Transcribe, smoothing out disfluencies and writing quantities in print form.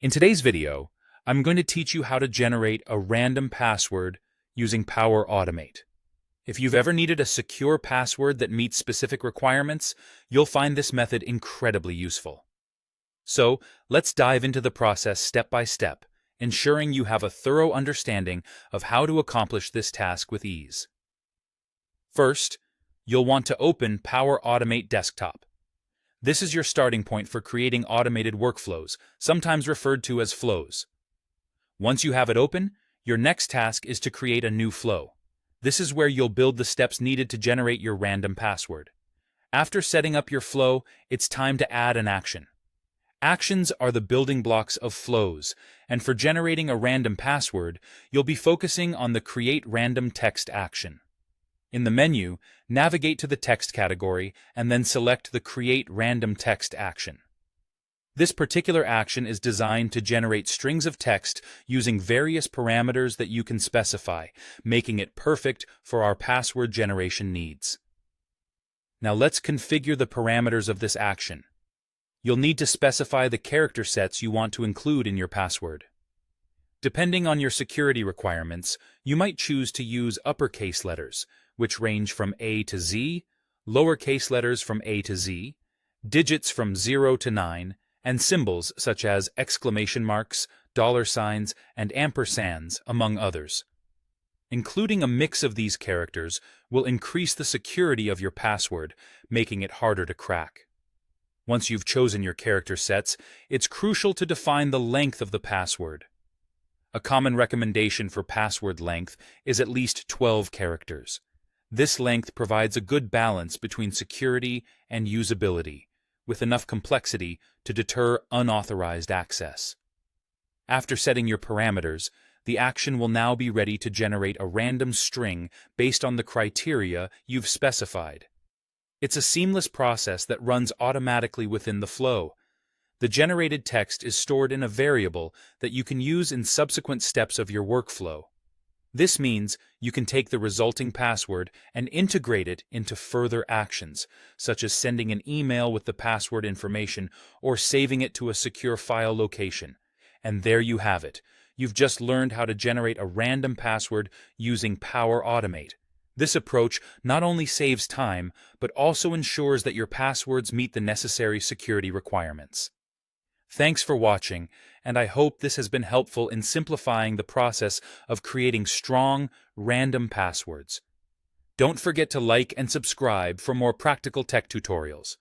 In today's video, I'm going to teach you how to generate a random password using Power Automate. If you've ever needed a secure password that meets specific requirements, you'll find this method incredibly useful. So, let's dive into the process step by step, ensuring you have a thorough understanding of how to accomplish this task with ease. First, you'll want to open Power Automate Desktop. This is your starting point for creating automated workflows, sometimes referred to as flows. Once you have it open, your next task is to create a new flow. This is where you'll build the steps needed to generate your random password. After setting up your flow, it's time to add an action. Actions are the building blocks of flows, and for generating a random password, you'll be focusing on the Create Random Text action. In the menu, navigate to the Text category and then select the Create Random Text action. This particular action is designed to generate strings of text using various parameters that you can specify, making it perfect for our password generation needs. Now let's configure the parameters of this action. You'll need to specify the character sets you want to include in your password. Depending on your security requirements, you might choose to use uppercase letters, which range from A to Z, lowercase letters from A to Z, digits from 0 to 9, and symbols such as exclamation marks, dollar signs, and ampersands, among others. Including a mix of these characters will increase the security of your password, making it harder to crack. Once you've chosen your character sets, it's crucial to define the length of the password. A common recommendation for password length is at least 12 characters. This length provides a good balance between security and usability, with enough complexity to deter unauthorized access. After setting your parameters, the action will now be ready to generate a random string based on the criteria you've specified. It's a seamless process that runs automatically within the flow. The generated text is stored in a variable that you can use in subsequent steps of your workflow. This means you can take the resulting password and integrate it into further actions, such as sending an email with the password information or saving it to a secure file location. And there you have it. You've just learned how to generate a random password using Power Automate. This approach not only saves time, but also ensures that your passwords meet the necessary security requirements. Thanks for watching, and I hope this has been helpful in simplifying the process of creating strong, random passwords. Don't forget to like and subscribe for more practical tech tutorials.